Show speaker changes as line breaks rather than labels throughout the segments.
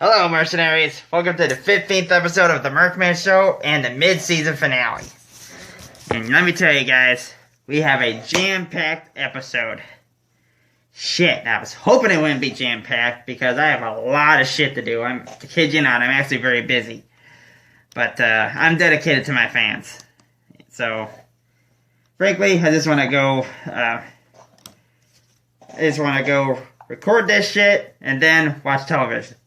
Hello, mercenaries. Welcome to the 15th episode of the Merc Show and the mid-season finale. And let me tell you guys, we have a jam-packed episode. Shit, I was hoping it wouldn't be jam-packed because I have a lot of shit to do. To kid you not, I'm actually very busy. But I'm dedicated to my fans. So, frankly, I just want to go record this shit and then watch television.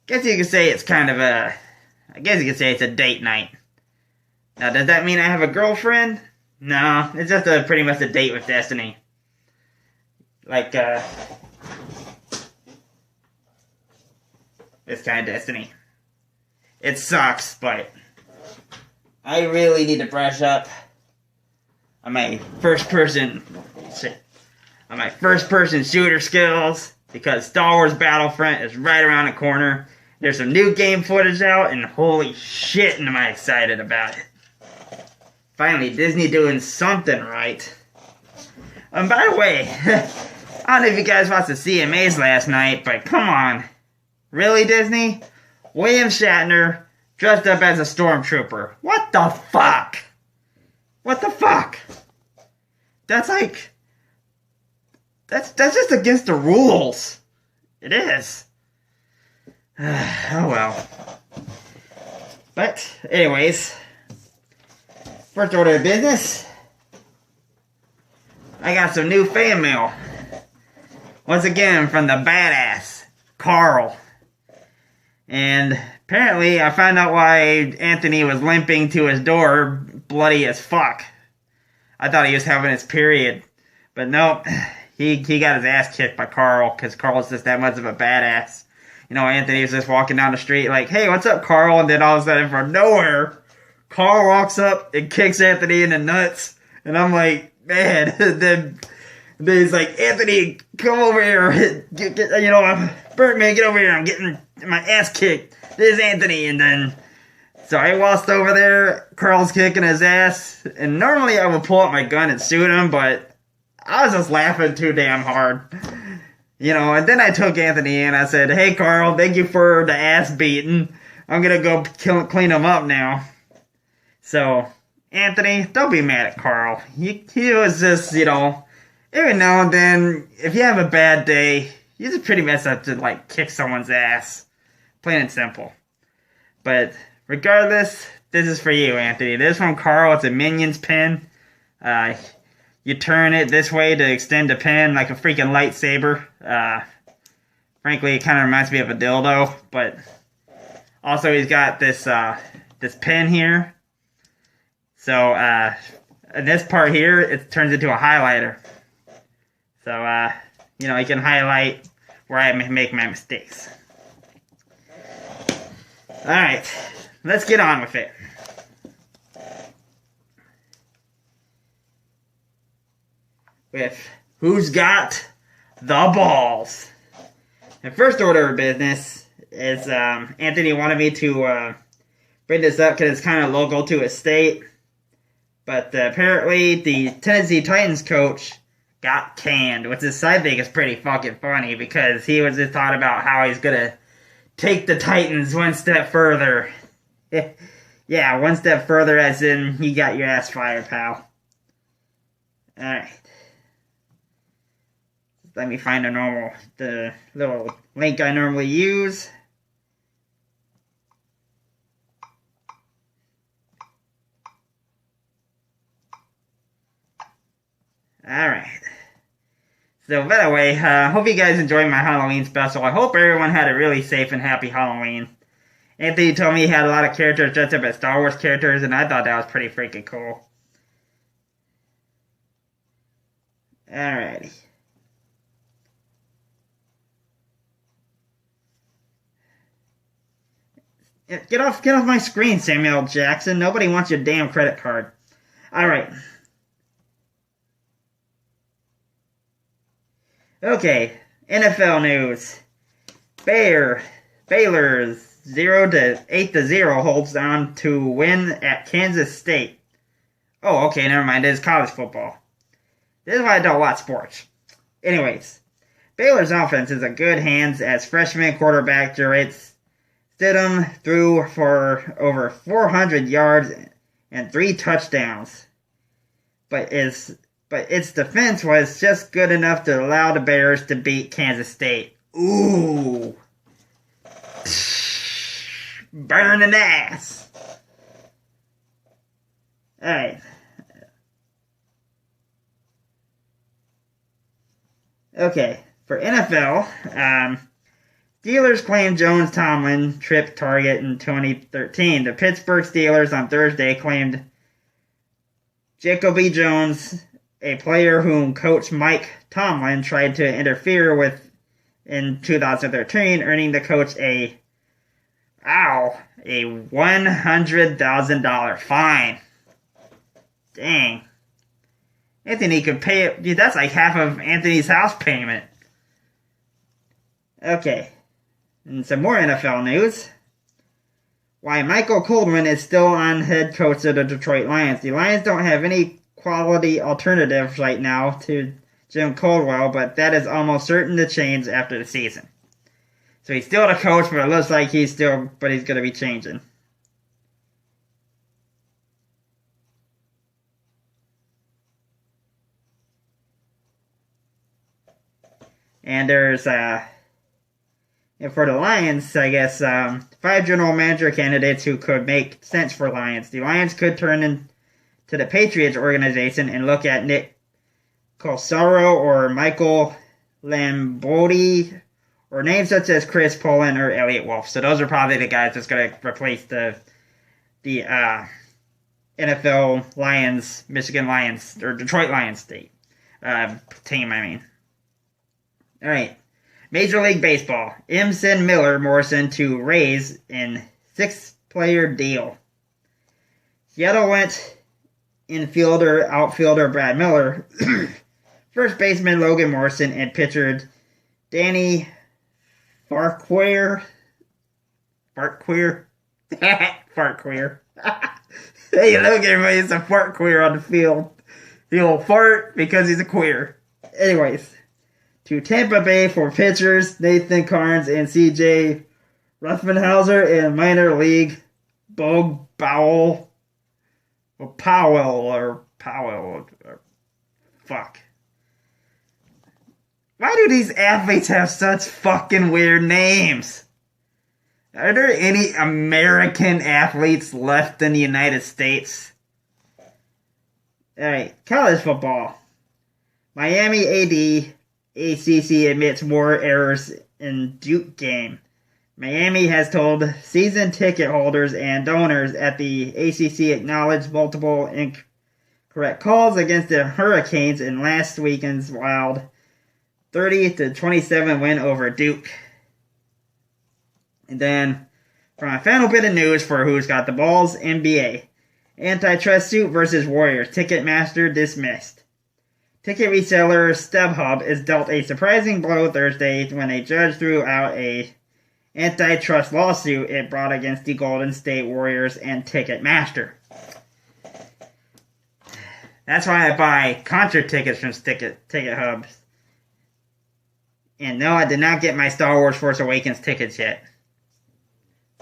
Guess you could say it's kind of I guess you could say it's a date night. Now, does that mean I have a girlfriend? No, it's just pretty much a date with Destiny. Like, this kind of Destiny. It sucks, but I really need to brush up on my first-person shooter skills, because Star Wars Battlefront is right around the corner. There's some new game footage out, and holy shit am I excited about it. Finally, Disney doing something right. By the way, I don't know if you guys watched the CMAs last night, but come on. Really, Disney? William Shatner dressed up as a stormtrooper. What the fuck? What the fuck? That's just against the rules. It is. Oh well. But, anyways. First order of business. I got some new fan mail. Once again, from the badass, Carl. And apparently, I found out why Anthony was limping to his door, bloody as fuck. I thought he was having his period. But nope. He got his ass kicked by Carl, because Carl's just that much of a badass. You know, Anthony was just walking down the street like, hey, what's up, Carl? And then all of a sudden, from nowhere, Carl walks up and kicks Anthony in the nuts. And I'm like, man. then he's like, Anthony, come over here. Bergman, get over here. I'm getting my ass kicked. There's Anthony. And then, so I waltzed over there. Carl's kicking his ass. And normally I would pull out my gun and shoot him, but I was just laughing too damn hard. You know, and then I took Anthony and I said, hey, Carl, thank you for the ass beating. I'm going to go clean him up now. So, Anthony, don't be mad at Carl. He was just, every now and then, if you have a bad day, you just pretty much have to, kick someone's ass. Plain and simple. But, regardless, this is for you, Anthony. This is from Carl. It's a Minions pin. You turn it this way to extend the pen like a freaking lightsaber. Frankly, it kind of reminds me of a dildo. But also, he's got this pen here. So, in this part here, it turns into a highlighter. So, you can highlight where I make my mistakes. Alright, let's get on with it. With who's got the balls. And first order of business is Anthony wanted me to bring this up because it's kind of local to his state. But apparently the Tennessee Titans coach got canned, which I think is pretty fucking funny because he was just thought about how he's going to take the Titans one step further. Yeah, one step further as in you got your ass fired, pal. Alright. Let me find the little link I normally use. Alright. So, by the way, hope you guys enjoyed my Halloween special. I hope everyone had a really safe and happy Halloween. Anthony told me he had a lot of characters dressed up as Star Wars characters, and I thought that was pretty freaking cool. Alrighty. Get off my screen, Samuel Jackson. Nobody wants your damn credit card. Alright. Okay. NFL news. Baylor's 8-0 holds on to win at Kansas State. Oh, okay, never mind. It is college football. This is why I don't watch sports. Anyways, Baylor's offense is in good hands as freshman quarterback Jarrett Stidham threw for over 400 yards and 3 touchdowns. But its defense was just good enough to allow the Bears to beat Kansas State. Ooh. Burning ass. Alright. Okay. For NFL, Steelers claimed Jones Tomlin tripped target in 2013. The Pittsburgh Steelers on Thursday claimed Jacoby Jones, a player whom coach Mike Tomlin tried to interfere with in 2013, earning the coach a $100,000 fine. Dang. Anthony could pay it. Dude, that's like half of Anthony's house payment. Okay. And some more NFL news. Why Michael Coldwell is still on head coach of the Detroit Lions. The Lions don't have any quality alternatives right now to Jim Caldwell, but that is almost certain to change after the season. So he's still the coach, but it looks like he's going to be changing. And there's, and for the Lions, I guess, 5 general manager candidates who could make sense for Lions. The Lions could turn into the Patriots organization and look at Nick Caesaro or Michael Lambotti, or names such as Chris Poland or Elliott Wolf. So those are probably the guys that's going to replace the NFL Lions, Michigan Lions, or Detroit Lions team, I mean. All right. Major League Baseball. Emerson Miller Morrison to Rays in 6-player deal. Seattle went outfielder Brad Miller, first baseman Logan Morrison, and pitcher Danny Farquhar. Farquhar. Hey, look, everybody, it's a Farquhar on the field. He'll fart because he's a queer. Anyways. To Tampa Bay for pitchers Nathan Carnes and C.J. Ruffenhauser, and minor league Bug Powell. Fuck. Why do these athletes have such fucking weird names? Are there any American athletes left in the United States? Alright, college football. Miami ACC admits more errors in Duke game. Miami has told season ticket holders and donors at the ACC acknowledged multiple incorrect calls against the Hurricanes in last weekend's wild 30-27 win over Duke. And then, for my final bit of news for who's got the balls, NBA. Antitrust suit versus Warriors. Ticketmaster dismissed. Ticket reseller StubHub is dealt a surprising blow Thursday when a judge threw out a antitrust lawsuit it brought against the Golden State Warriors and Ticketmaster. That's why I buy concert tickets from Ticket Hubs. And no, I did not get my Star Wars Force Awakens tickets yet.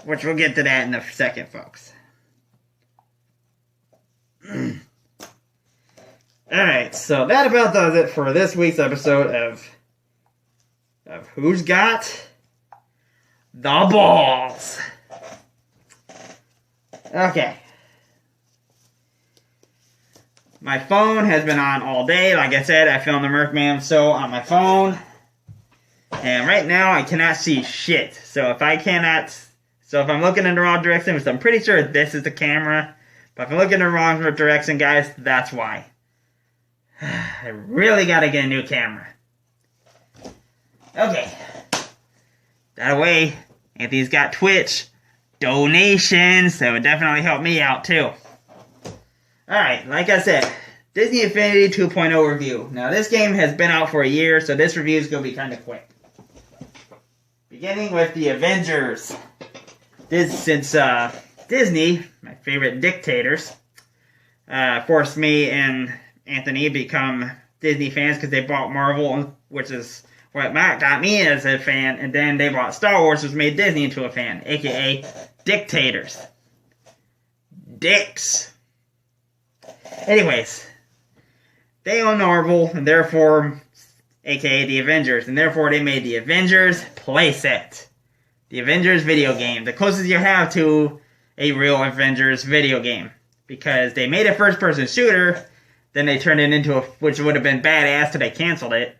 Which we'll get to that in a second, folks. Alright, so that about does it for this week's episode of Who's Got the Balls. Okay. My phone has been on all day. Like I said, I filmed the Merc Man show on my phone. And right now, I cannot see shit. So if I'm looking in the wrong direction, which I'm pretty sure this is the camera. But if I'm looking in the wrong direction, guys, that's why. I really gotta get a new camera. Okay. That way, Anthony's got Twitch donations. That would definitely help me out, too. Alright, like I said, Disney Infinity 2.0 review. Now, this game has been out for a year, so this review is going to be kind of quick. Beginning with the Avengers. Since Disney, my favorite dictators, forced me and Anthony become Disney fans because they bought Marvel, which is what got me as a fan, and then they brought Star Wars, which made Disney into a fan, aka dictators. Dicks. Anyways, they own Marvel, and therefore, aka the Avengers, and therefore they made the Avengers playset. The Avengers video game, the closest you have to a real Avengers video game. Because they made a first-person shooter, then they turned it into which would have been badass till they canceled it.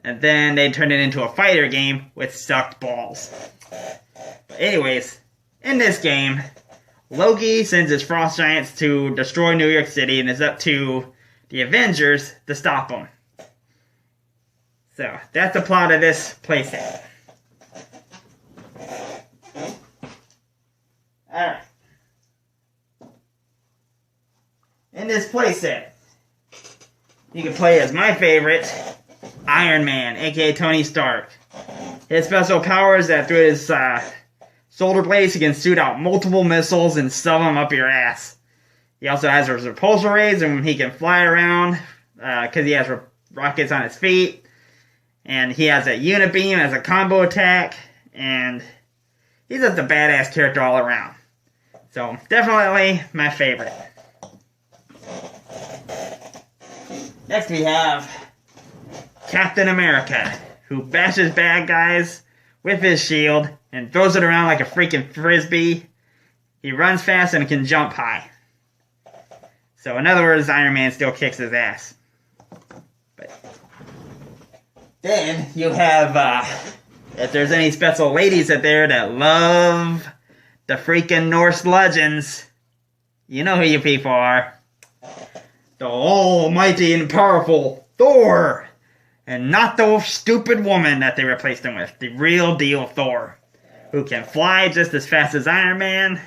And then they turned it into a fighter game with sucked balls. But anyways, in this game, Loki sends his frost giants to destroy New York City, and it's up to the Avengers to stop them. So, that's the plot of this playset. Alright. In this playset, you can play as my favorite, Iron Man, aka Tony Stark. His special power is that through his shoulder blades, he can shoot out multiple missiles and shove them up your ass. He also has his repulsor rays, and he can fly around because he has rockets on his feet. And he has a unibeam as a combo attack, and he's just a badass character all around. So, definitely my favorite. Next we have Captain America, who bashes bad guys with his shield and throws it around like a freaking frisbee. He runs fast and can jump high. So in other words, Iron Man still kicks his ass. But then you have, if there's any special ladies out there that love the freaking Norse legends, you know who you people are. The almighty and powerful Thor. And not the stupid woman that they replaced him with. The real deal Thor. Who can fly just as fast as Iron Man.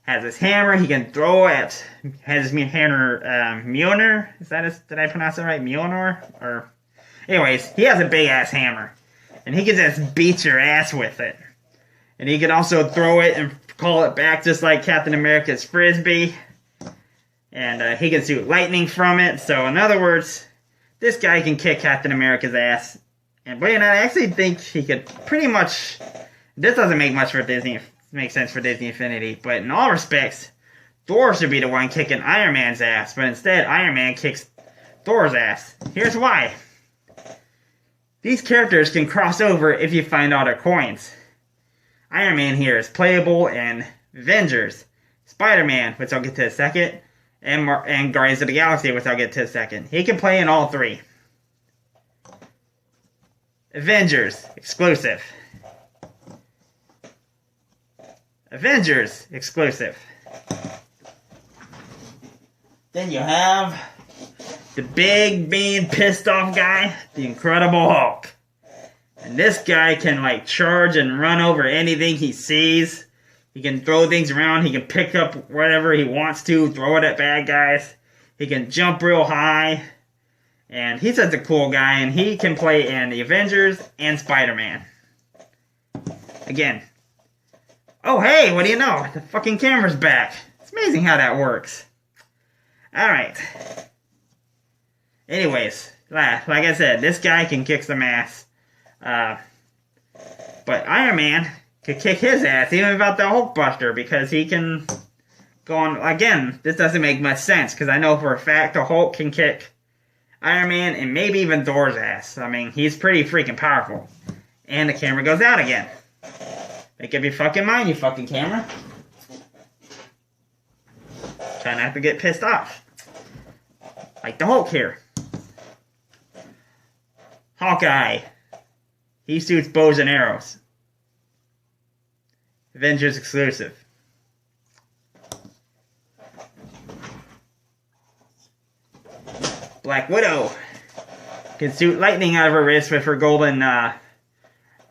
Has his hammer he can throw at. Has his hammer, Mjolnir? Did I pronounce that right? Mjolnir? Or, anyways, he has a big ass hammer. And he can just beat your ass with it. And he can also throw it and call it back just like Captain America's frisbee. And he can shoot lightning from it. So, in other words, this guy can kick Captain America's ass. And believe it or not, I actually think he could pretty much... This doesn't make much for Disney, make sense for Disney Infinity. But in all respects, Thor should be the one kicking Iron Man's ass. But instead, Iron Man kicks Thor's ass. Here's why. These characters can cross over if you find all their coins. Iron Man here is playable in Avengers, Spider-Man, which I'll get to in a second, and Guardians of the Galaxy, which I'll get to in a second. He can play in all three. Avengers, exclusive. Avengers, exclusive. Then you have the big, mean, pissed off guy, the Incredible Hulk. And this guy can, like, charge and run over anything he sees. He can throw things around. He can pick up whatever he wants to, throw it at bad guys. He can jump real high. And he's such a cool guy, and he can play in the Avengers and Spider-Man. Again. Oh, hey, what do you know? The fucking camera's back. It's amazing how that works. Alright. Anyways, like I said, this guy can kick some ass. But Iron Man could kick his ass, even without the Hulkbuster, because he can go on. Again, this doesn't make much sense, because I know for a fact the Hulk can kick Iron Man and maybe even Thor's ass. I mean, he's pretty freaking powerful. And the camera goes out again. Make up your fucking mind, you fucking camera. Try not to get pissed off. Like the Hulk here. Hawkeye. He shoots bows and arrows. Avengers exclusive. Black Widow can shoot lightning out of her wrist with her golden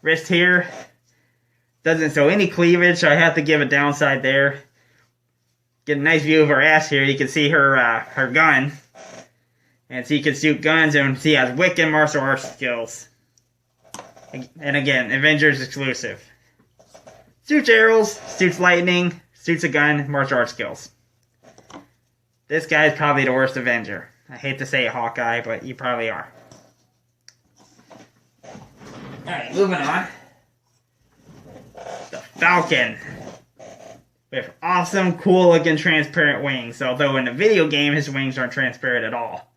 wrist here. Doesn't show any cleavage, so I have to give a downside there. Get a nice view of her ass here. You can see her her gun. And she can shoot guns, and she has wicked martial arts skills. And again, Avengers exclusive. Shoots arrows, shoots lightning, shoots a gun, martial arts skills. This guy is probably the worst Avenger. I hate to say Hawkeye, but you probably are. Alright, moving on. The Falcon. With awesome, cool-looking transparent wings. Although in the video game, his wings aren't transparent at all.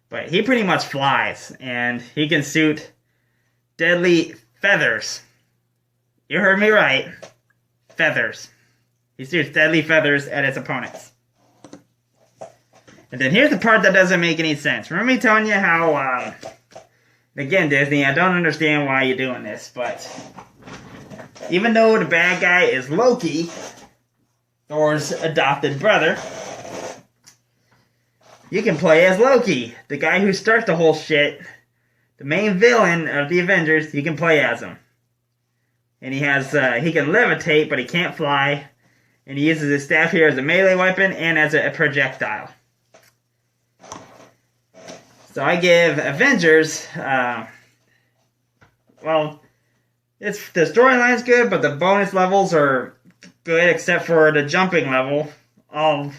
But he pretty much flies. And he can shoot deadly feathers. You heard me right. Feathers. He shoots deadly feathers at his opponents. And then here's the part that doesn't make any sense. Remember me telling you how, again, Disney, I don't understand why you're doing this, but even though the bad guy is Loki, Thor's adopted brother, you can play as Loki, the guy who starts the whole shit, the main villain of the Avengers. You can play as him. And he has, he can levitate, but he can't fly. And he uses his staff here as a melee weapon and as a projectile. So I give Avengers, well, the storyline's good, but the bonus levels are good except for the jumping level. It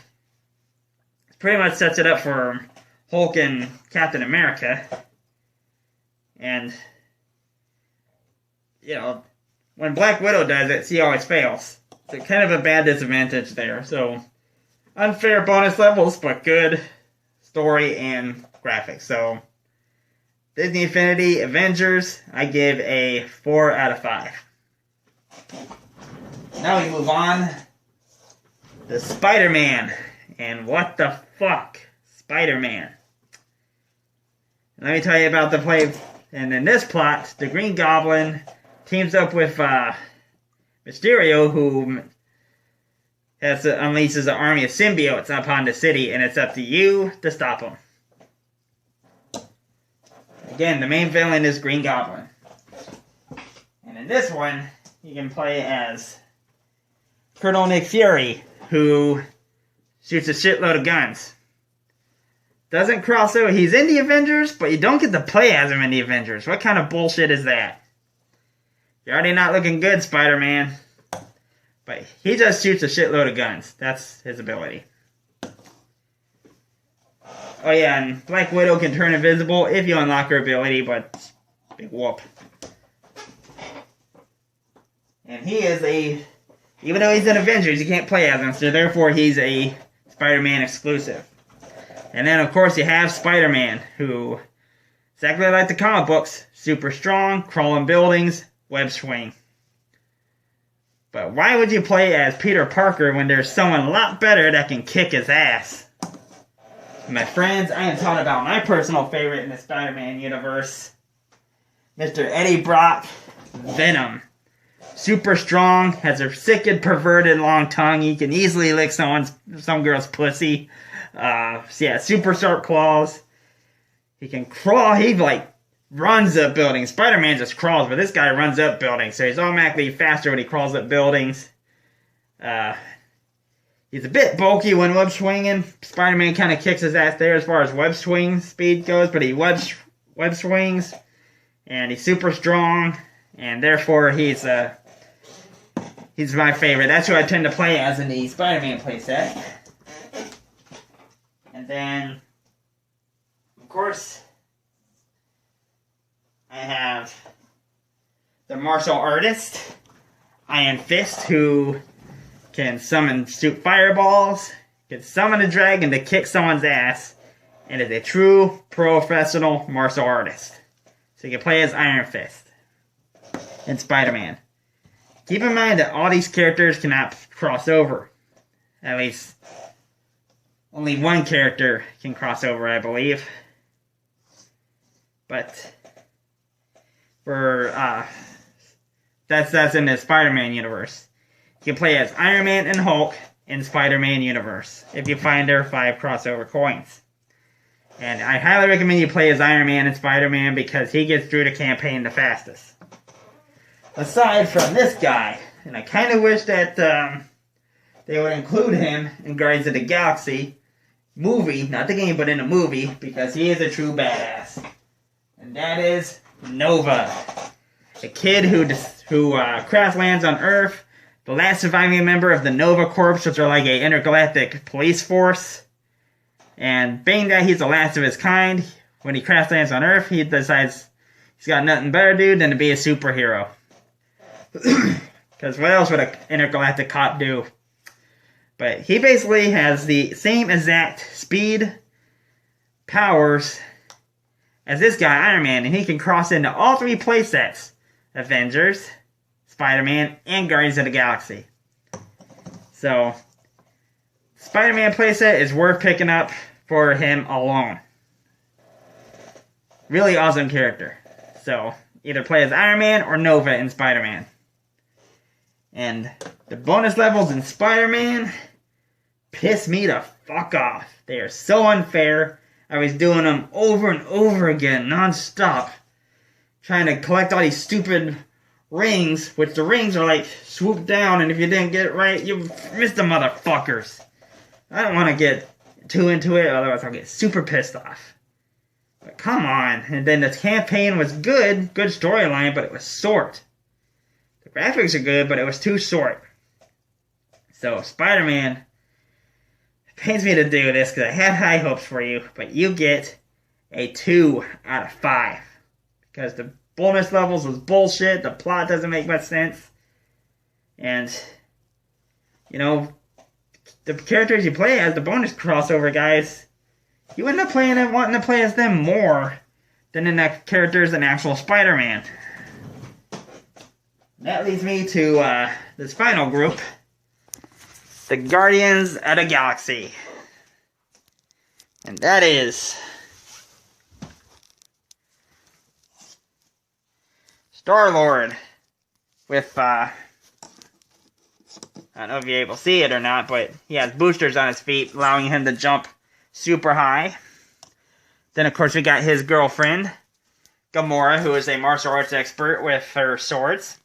pretty much sets it up for Hulk and Captain America. And, you know, when Black Widow does it, she always fails. It's kind of a bad disadvantage there. So, unfair bonus levels, but good story and graphics. So, Disney Infinity Avengers, I give a 4 out of 5. Now we move on to Spider-Man. And what the fuck? Spider-Man. Let me tell you about the play. And in this plot, the Green Goblin teams up with Mysterio, who unleashes an army of symbiotes upon the city, and it's up to you to stop them. Again, the main villain is Green Goblin. And in this one, you can play as Colonel Nick Fury, who shoots a shitload of guns. Doesn't cross over. He's in the Avengers, but you don't get to play as him in the Avengers. What kind of bullshit is that? You're already not looking good, Spider-Man. But he just shoots a shitload of guns. That's his ability. Oh yeah, and Black Widow can turn invisible if you unlock her ability, but big whoop. And he is even though he's in Avengers, you can't play as him, so therefore he's a Spider-Man exclusive. And then, of course, you have Spider-Man, who, exactly like the comic books, super strong, crawling buildings, web swing. But why would you play as Peter Parker when there's someone a lot better that can kick his ass? My friends, I am talking about my personal favorite in the Spider-Man universe, Mr. Eddie Brock, Venom. Super strong, has a sick and perverted long tongue. He can easily lick some girl's pussy. So yeah, super sharp claws. He can crawl. He runs up buildings. Spider-Man just crawls, but this guy runs up buildings, so he's automatically faster when he crawls up buildings. He's a bit bulky when web swinging. Spider-Man kind of kicks his ass there as far as web swing speed goes, but he web swings, and he's super strong, and therefore he's my favorite. That's who I tend to play as in the Spider-Man playset. And then, of course, I have the martial artist, Iron Fist, who can shoot fireballs, can summon a dragon to kick someone's ass, and is a true professional martial artist. So you can play as Iron Fist and Spider-Man. Keep in mind that all these characters cannot cross over. At least only one character can cross over, I believe. But for that's in the Spider-Man universe. You can play as Iron Man and Hulk in Spider-Man universe if you find their 5 crossover coins. And I highly recommend you play as Iron Man and Spider-Man because he gets through the campaign the fastest. Aside from this guy, and I kind of wish that they would include him in Guardians of the Galaxy movie, not the game, but in the movie, because he is a true badass. And that is Nova, a kid who crash lands on Earth, the last surviving member of the Nova Corps, which are like a intergalactic police force. And being that he's the last of his kind, when he crash lands on Earth, he decides He's got nothing better to do than to be a superhero. Because what else would an intergalactic cop do? But he basically has the same exact speed, powers as this guy, Iron Man, and he can cross into all three playsets: Avengers, Spider-Man, and Guardians of the Galaxy. So, Spider-Man playset is worth picking up for him alone. Really awesome character. So, either play as Iron Man or Nova in Spider-Man. And the bonus levels in Spider-Man piss me the fuck off. They are so unfair. I was doing them over and over again, non-stop. Trying to collect all these stupid rings, which the rings are like swooped down, and if you didn't get it right, you missed the motherfuckers. I don't want to get too into it, otherwise I'll get super pissed off. But come on. And then the campaign was good storyline, but it was short. The graphics are good, but it was too short. So, Spider-Man, it pains me to do this because I had high hopes for you, but you get a 2 out of 5. Because the bonus levels was bullshit, the plot doesn't make much sense, and, you know, the characters you play as, the bonus crossover guys, you end up playing and wanting to play as them more than in the characters in actual Spider-Man. That leads me to this final group, the Guardians of the Galaxy. And that is Star-Lord with, I don't know if you're able to see it or not, but he has boosters on his feet, allowing him to jump super high. Then, of course, we got his girlfriend, Gamora, who is a martial arts expert with her swords.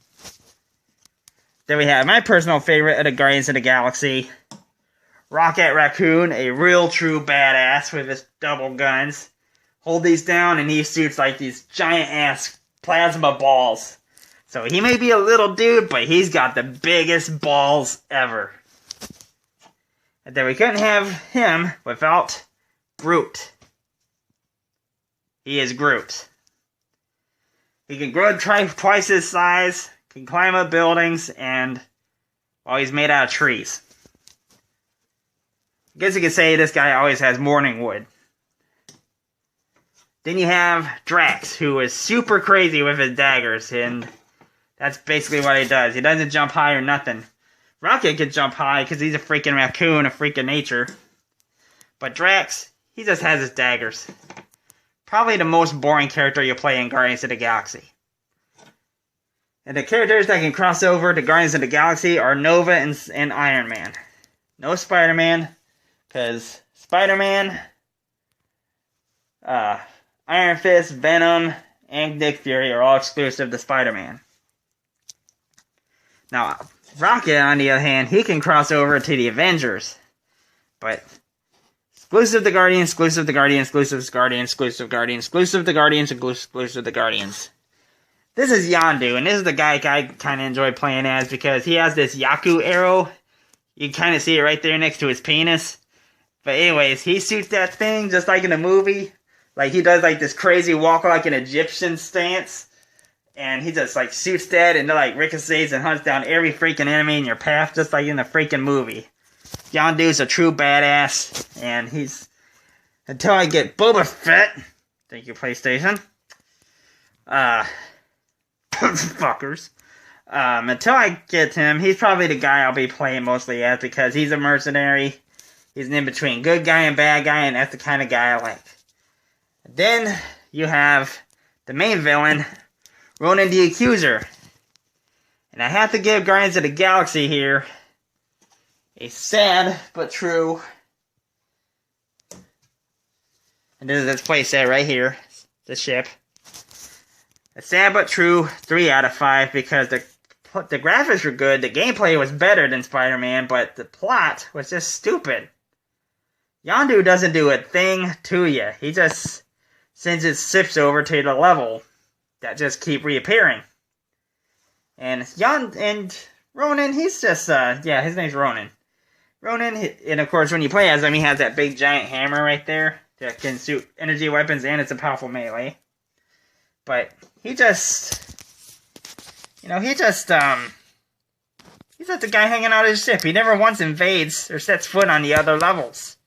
Then we have my personal favorite of the Guardians of the Galaxy, Rocket Raccoon, a real true badass with his double guns. Hold these down and he shoots like these giant ass plasma balls. So he may be a little dude, but he's got the biggest balls ever. And then we couldn't have him without Groot. He is Groot. He can grow twice his size, can climb up buildings, and, well, he's made out of trees. I guess you could say this guy always has morning wood. Then you have Drax, who is super crazy with his daggers, and that's basically what he does. He doesn't jump high or nothing. Rocket can jump high because he's a freaking raccoon, a freak of nature. But Drax, he just has his daggers. Probably the most boring character you'll play in Guardians of the Galaxy. And the characters that can cross over to Guardians of the Galaxy are Nova and Iron Man. No Spider-Man, because Spider-Man, Iron Fist, Venom, and Nick Fury are all exclusive to Spider-Man. Now, Rocket, on the other hand, he can cross over to the Avengers. But exclusive to Guardians, exclusive to Guardians, exclusive to Guardians, exclusive to Guardians, exclusive to Guardians, exclusive to Guardians. This is Yondu, and this is the guy I kind of enjoy playing as because he has this Yaku arrow. You can kind of see it right there next to his penis. But anyways, he shoots that thing just like in the movie. Like, he does like this crazy walk like an Egyptian stance. And he just like shoots that and like ricochets and hunts down every freaking enemy in your path just like in the freaking movie. Yondu's a true badass. And he's... Until I get Boba Fett. Thank you, PlayStation. Fuckers. Until I get him, he's probably the guy I'll be playing mostly as because he's a mercenary. He's an in-between good guy and bad guy, and that's the kind of guy I like. Then you have the main villain, Ronan the Accuser. And I have to give Guardians of the Galaxy here a sad but true. And this is this playset right here, the ship. A sad but true 3 out of 5 because the graphics were good, the gameplay was better than Spider-Man, but the plot was just stupid. Yondu doesn't do a thing to you. He just sends his ships over to the level that just keep reappearing. And Ronan, he's just, his name's Ronan. Ronan, and of course when you play as him, he has that big giant hammer right there that can shoot energy weapons and it's a powerful melee. But he's just the guy hanging out his ship. He never once invades or sets foot on the other levels.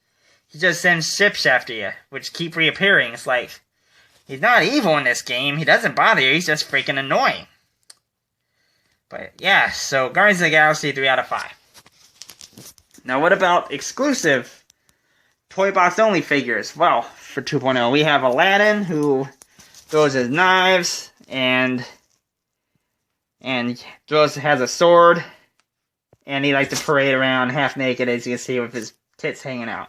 He just sends ships after you, which keep reappearing. It's like, he's not evil in this game. He doesn't bother you. He's just freaking annoying. But yeah, so Guardians of the Galaxy 3 out of 5. Now what about exclusive toy box only figures? Well, for 2.0, we have Aladdin, who throws his knives and has a sword, and he likes to parade around half naked, as you can see, with his tits hanging out.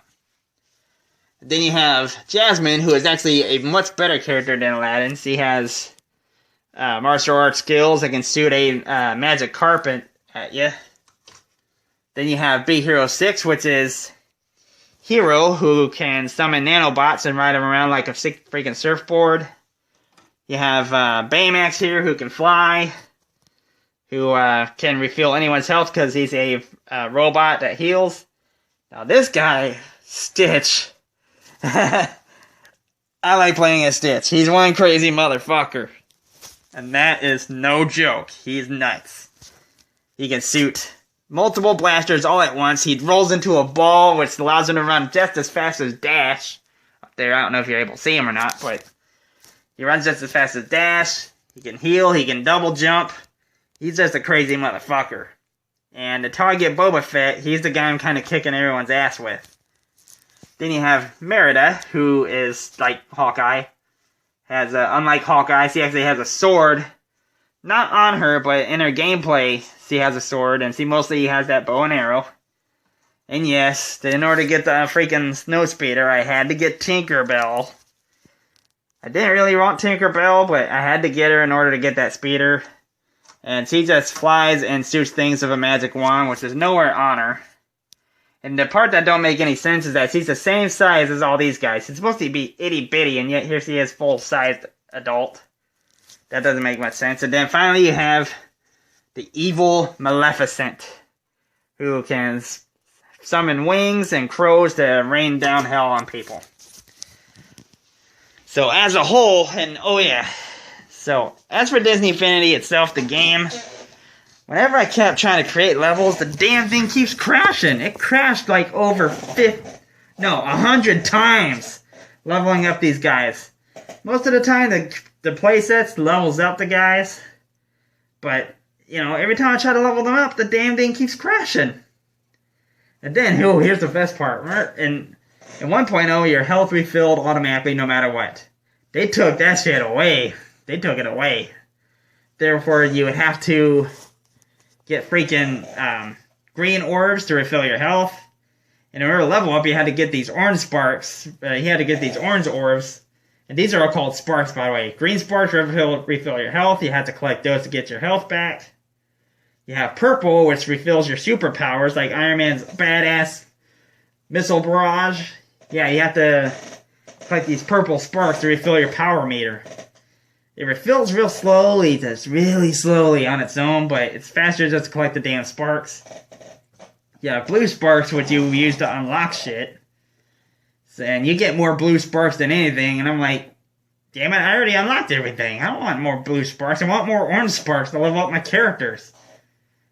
Then you have Jasmine, who is actually a much better character than Aladdin. She has martial arts skills that can shoot a magic carpet at you. Then you have Big Hero 6, which is Hero, who can summon nanobots and ride them around like a freaking surfboard. You have Baymax here, who can fly, who can refill anyone's health because he's a robot that heals. Now this guy, Stitch, I like playing as Stitch. He's one crazy motherfucker. And that is no joke. He's nuts. He can shoot multiple blasters all at once. He rolls into a ball, which allows him to run just as fast as Dash. Up there, I don't know if you're able to see him or not, but he runs just as fast as Dash. He can heal. He can double jump. He's just a crazy motherfucker. And until I get Boba Fett, he's the guy I'm kind of kicking everyone's ass with. Then you have Merida, who is like Hawkeye. Unlike Hawkeye, she actually has a sword. Not on her, but in her gameplay, she has a sword, and she mostly has that bow and arrow. And yes, in order to get the freaking Snowspeeder, I had to get Tinkerbell. I didn't really want Tinkerbell, but I had to get her in order to get that speeder. And she just flies and shoots things with a magic wand, which is nowhere on her. And the part that don't make any sense is that she's the same size as all these guys. She's supposed to be itty-bitty, and yet here she is full-sized adult. That doesn't make much sense. And then finally you have the evil Maleficent, who can summon wings and crows to rain down hell on people. So as a whole, and oh yeah, so as for Disney Infinity itself, the game, whenever I kept trying to create levels, the damn thing keeps crashing. It crashed like over 100 times leveling up these guys. Most of the time, the playsets levels up the guys. But, you know, every time I try to level them up, the damn thing keeps crashing. And then, oh, here's the best part. In 1.0, your health refilled automatically no matter what. They took that shit away. They took it away. Therefore, you would have to get freaking green orbs to refill your health. And in order to level up, you had to get these orange sparks. You had to get these orange orbs. And these are all called sparks, by the way. Green sparks refill your health. You have to collect those to get your health back. You have purple, which refills your superpowers, like Iron Man's badass missile barrage. Yeah, you have to collect these purple sparks to refill your power meter. It refills real slowly, just really slowly on its own, but it's faster just to collect the damn sparks. Yeah, blue sparks, which you use to unlock shit. And you get more blue sparks than anything, and I'm like, damn it, I already unlocked everything. I don't want more blue sparks. I want more orange sparks to level up my characters.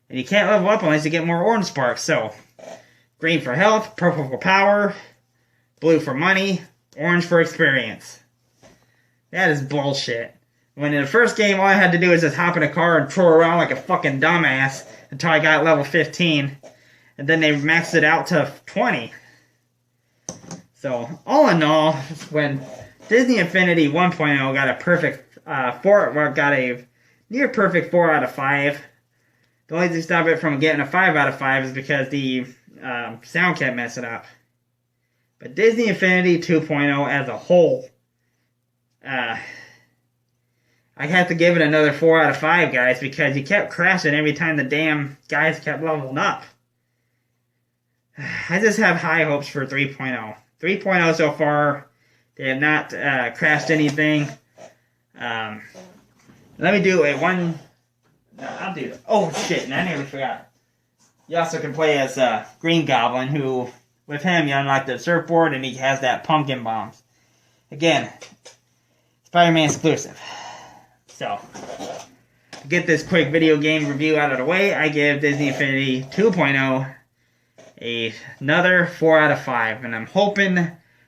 And you can't level up unless you get more orange sparks. So, green for health, purple for power, blue for money, orange for experience. That is bullshit. When in the first game, all I had to do was just hop in a car and troll around like a fucking dumbass until I got level 15. And then they maxed it out to 20. So, all in all, when Disney Infinity 1.0 got got a near perfect 4 out of 5, the only thing to stop it from getting a 5 out of 5 is because the sound kept messing up. But Disney Infinity 2.0 as a whole, I have to give it another 4 out of 5, guys, because you kept crashing every time the damn guys kept leveling up. I just have high hopes for 3.0. 3.0 so far, they have not crashed anything. Let me do a one... No, I'll do it. Oh, shit, and I nearly forgot. You also can play as Green Goblin, who, with him, you unlock the surfboard, and he has that pumpkin bombs. Again, Spider-Man exclusive. So, to get this quick video game review out of the way, I give Disney Infinity 2.0 another 4 out of 5. And I'm hoping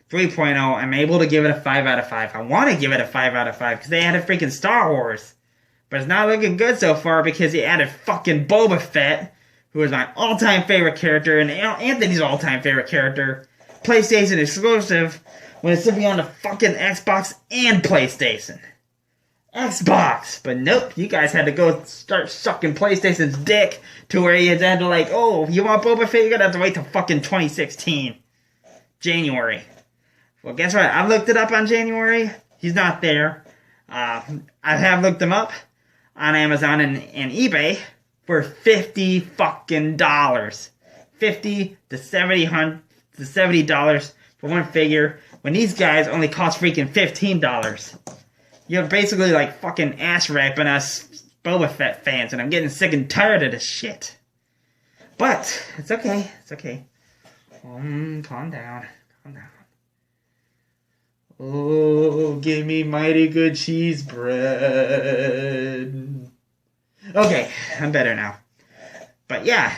3.0, I'm able to give it a 5 out of 5. I want to give it a 5 out of 5 because they added freaking Star Wars. But it's not looking good so far because they added fucking Boba Fett, who is my all-time favorite character, and Anthony's all-time favorite character. PlayStation exclusive, when it's to be on the fucking Xbox and PlayStation. Xbox! But nope, you guys had to go start sucking PlayStation's dick to where you had to like, oh, you want Boba Fett? You're gonna have to wait till fucking 2016. January. Well, guess what? I looked it up on January. He's not there. I have looked him up on Amazon and eBay for $50 fucking dollars. $50 to $70 for one figure, when these guys only cost freaking $15. You're basically like fucking ass raping us Boba Fett fans, and I'm getting sick and tired of this shit. But it's okay. It's okay. Calm down. Calm down. Oh, give me mighty good cheese bread. Okay, I'm better now. But yeah,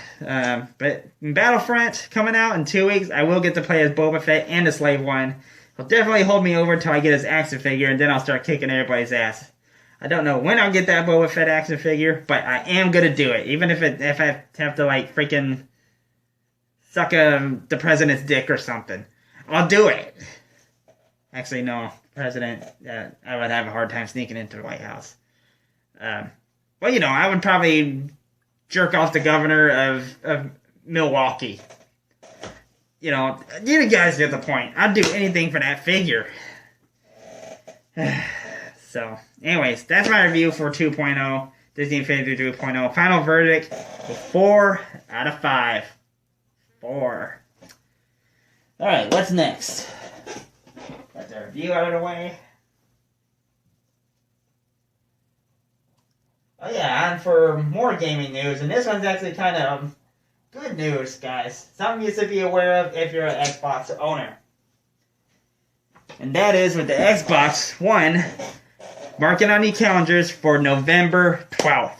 but Battlefront coming out in 2 weeks, I will get to play as Boba Fett and the Slave One. He'll definitely hold me over until I get his action figure, and then I'll start kicking everybody's ass. I don't know when I'll get that Boba Fett action figure, but I am gonna do it, even if I have to like freaking suck the president's dick or something. I'll do it. Actually, no, president. I would have a hard time sneaking into the White House. Well, you know, I would probably jerk off the governor of Milwaukee. You know, you guys get the point. I'd do anything for that figure. So, anyways, that's my review for 2.0, Disney Infinity 2.0. Final verdict, 4 out of 5. 4. Alright, what's next? Got the review out of the way. Oh yeah, and for more gaming news, and this one's actually kind of good news, guys. Something you should be aware of if you're an Xbox owner. And that is with the Xbox One, mark it on your calendars for November 12th.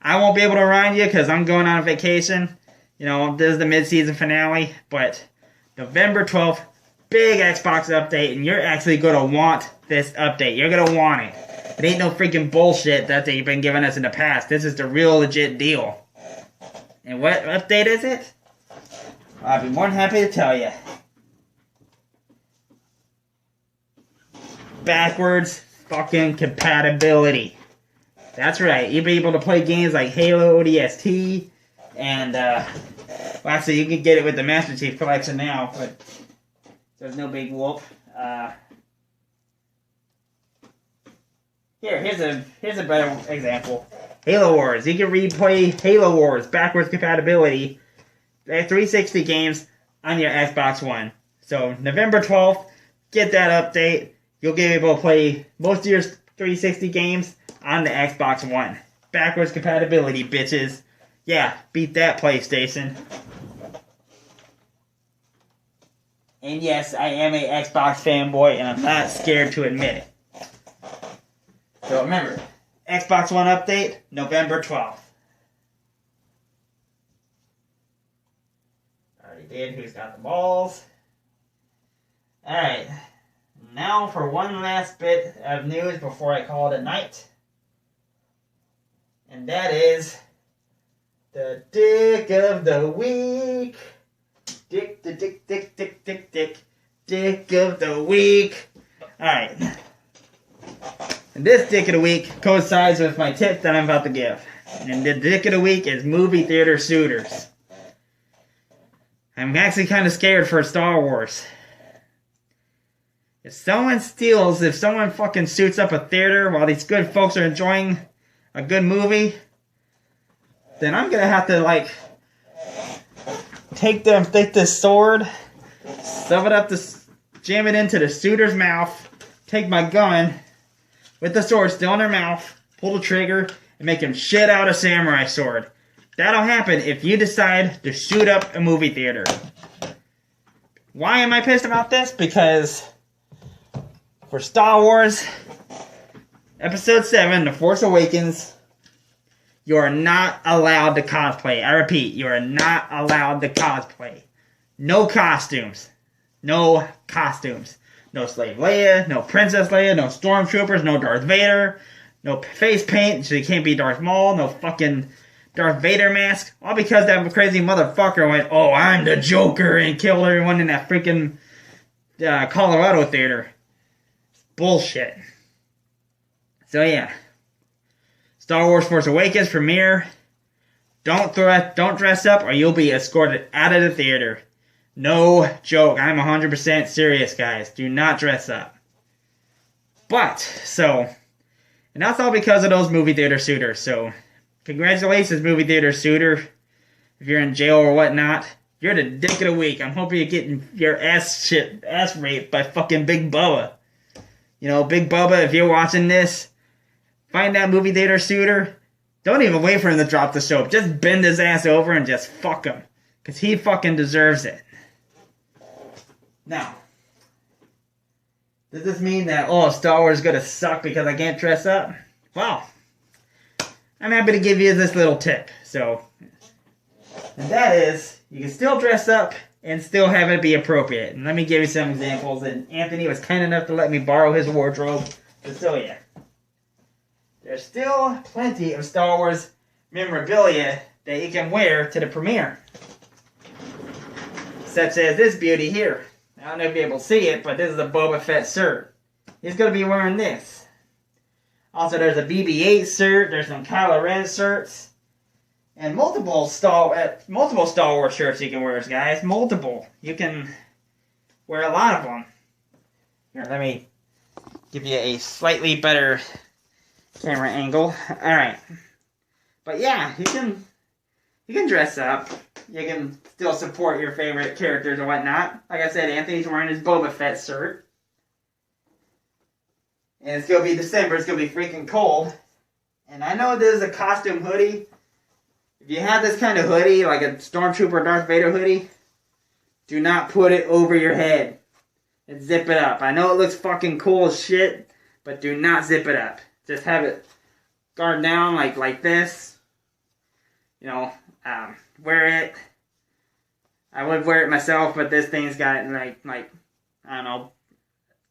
I won't be able to remind you because I'm going on vacation. You know, this is the mid-season finale, but November 12th, big Xbox update, and you're actually going to want this update. You're going to want it. It ain't no freaking bullshit that they've been giving us in the past. This is the real legit deal. And what update is it? I'll be more than happy to tell you. Backwards fucking compatibility. That's right. You'll be able to play games like Halo ODST and, well, actually, you can get it with the Master Chief Collection now, but there's no big whoop. Here's a better example. Halo Wars. You can replay Halo Wars backwards compatibility. 360 games on your Xbox One. So November 12th, get that update. You'll be able to play most of your 360 games on the Xbox One. Backwards compatibility, bitches. Yeah, beat that, PlayStation. And yes, I am a Xbox fanboy, and I'm not scared to admit it. So remember, Xbox One update, November 12th. Already did. Who's got the balls? Alright. Now for one last bit of news before I call it a night. And that is the Dick of the Week. Dick of the Week. Alright. And this Dick of the Week coincides with my tip that I'm about to give. And the Dick of the Week is movie theater suitors. I'm actually kind of scared for Star Wars. If someone fucking shoots up a theater while these good folks are enjoying a good movie, then I'm gonna have to, like, take this sword, shove it up jam it into the shooter's mouth, take my gun with the sword still in their mouth, pull the trigger, and make him shit out a samurai sword. That'll happen if you decide to shoot up a movie theater. Why am I pissed about this? Because for Star Wars, Episode 7, The Force Awakens. You are not allowed to cosplay. I repeat, you are not allowed to cosplay. No costumes. No costumes. No Slave Leia, no Princess Leia, no Stormtroopers, no Darth Vader, no face paint, so you can't be Darth Maul, no fucking Darth Vader mask. All because that crazy motherfucker went, oh, I'm the Joker, and killed everyone in that freaking Colorado theater. Bullshit. So yeah. Star Wars Force Awakens premiere. Don't dress up or you'll be escorted out of the theater. No joke. I'm 100% serious, guys. Do not dress up. And that's all because of those movie theater suitors. So, congratulations, movie theater suitor. If you're in jail or whatnot, you're the dick of the week. I'm hoping you're getting your ass raped by fucking Big Bubba. You know, Big Bubba, if you're watching this, find that movie theater suitor. Don't even wait for him to drop the soap. Just bend his ass over and just fuck him. Because he fucking deserves it. Now, does this mean that, oh, Star Wars is going to suck because I can't dress up? Well, I'm happy to give you this little tip. And that is, you can still dress up and still have it be appropriate. And let me give you some examples. And Anthony was kind enough to let me borrow his wardrobe. So yeah. There's still plenty of Star Wars memorabilia that you can wear to the premiere. Such as this beauty here. I don't know if you'll be able to see it, but this is a Boba Fett shirt. He's going to be wearing this. Also, there's a BB-8 shirt. There's some Kylo Ren shirts. And multiple Star Wars shirts you can wear, guys. Multiple. You can wear a lot of them. Here, let me give you a slightly better camera angle. Alright. But yeah, you can dress up. You can still support your favorite characters and whatnot. Like I said, Anthony's wearing his Boba Fett shirt. And it's going to be December. It's going to be freaking cold. And I know this is a costume hoodie. If you have this kind of hoodie, like a Stormtrooper Darth Vader hoodie, do not put it over your head. And zip it up. I know it looks fucking cool as shit, but do not zip it up. Just have it guard down like this. You know, wear it. I would wear it myself, but this thing's got like I don't know,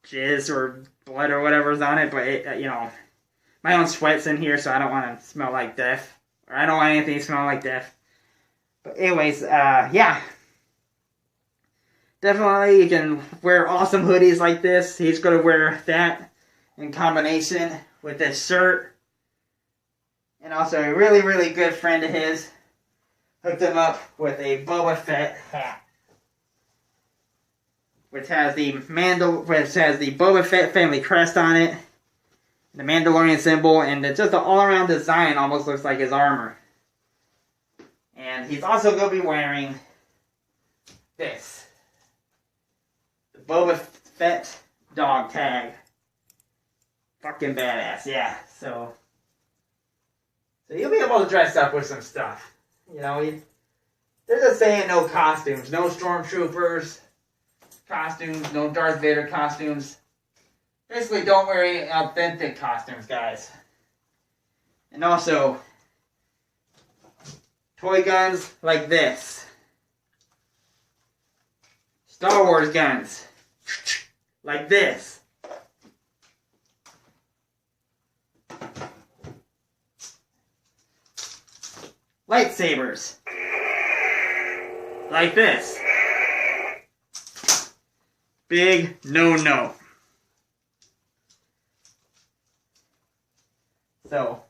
jizz or blood or whatever's on it. But it, you know, my own sweat's in here, so I don't want to smell like death, or I don't want anything to smell like death. But anyways, yeah. Definitely, you can wear awesome hoodies like this. He's gonna wear that in combination with this shirt. And also a really, really good friend of his hooked him up with a Boba Fett hat. Which has the Boba Fett family crest on it. The Mandalorian symbol, and it's just an all-around design, almost looks like his armor. And he's also going to be wearing this. The Boba Fett dog tag. Fucking badass, yeah. So you'll be able to dress up with some stuff. You know, there's a saying, no costumes. No Stormtroopers costumes, no Darth Vader costumes. Basically, don't wear any authentic costumes, guys. And also, toy guns like this. Star Wars guns. Like this. Lightsabers. Like this. Big no-no. So,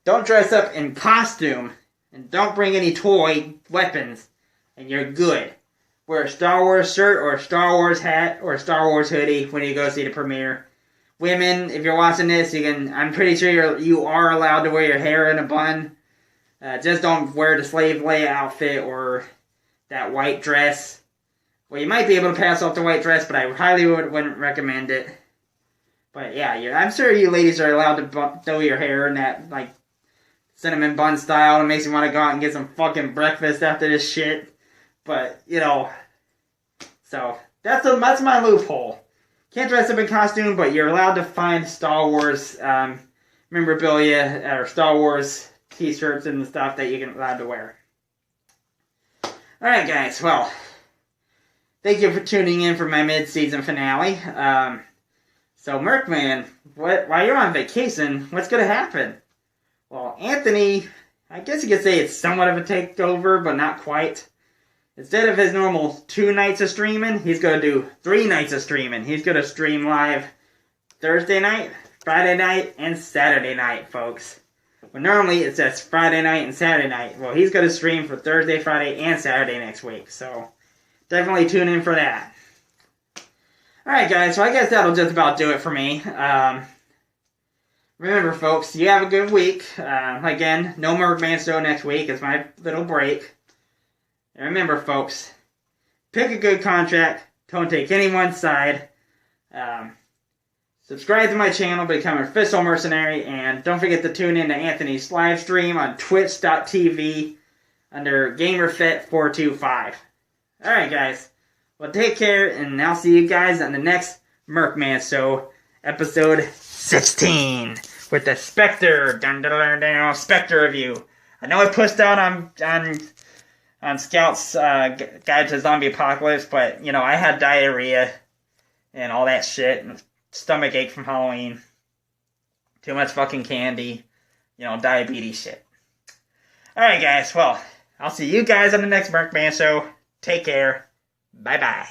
don't dress up in costume, and don't bring any toy weapons, and you're good. Wear a Star Wars shirt, or a Star Wars hat, or a Star Wars hoodie when you go see the premiere. Women, if you're watching this, I'm pretty sure you are allowed to wear your hair in a bun. Just don't wear the Slave Leia outfit or that white dress. Well, you might be able to pass off the white dress, but I highly wouldn't recommend it. But yeah, I'm sure you ladies are allowed to throw your hair in that, like, cinnamon bun style. It makes you want to go out and get some fucking breakfast after this shit. But, you know, so that's my loophole. Can't dress up in costume, but you're allowed to find Star Wars memorabilia or Star Wars t-shirts and stuff that you're allowed to wear. Alright guys, well, thank you for tuning in for my mid-season finale. So Merc Man, while you're on vacation, what's going to happen? Well, Anthony, I guess you could say it's somewhat of a takeover, but not quite. Instead of his normal 2 nights of streaming, he's going to do 3 nights of streaming. He's going to stream live Thursday night, Friday night, and Saturday night, folks. But normally it says Friday night and Saturday night. Well, he's going to stream for Thursday, Friday, and Saturday next week. So definitely tune in for that. Alright guys, so I guess that'll just about do it for me. Remember folks, you have a good week. Again, no Merc Man show next week. It's my little break. And remember, folks, pick a good contract. Don't take anyone's side. Subscribe to my channel, become an official mercenary, and don't forget to tune in to Anthony's live stream on twitch.tv under GamerFit425. Alright, guys. Well, take care, and I'll see you guys on the next Merc Man Show, episode 16, with the Spectre, Spectre review. I know I pushed out on Scout's Guide to Zombie Apocalypse, but, you know, I had diarrhea and all that shit, and stomach ache from Halloween. Too much fucking candy. You know, diabetes shit. Alright, guys, well, I'll see you guys on the next Merc Man Show. Take care. Bye-bye.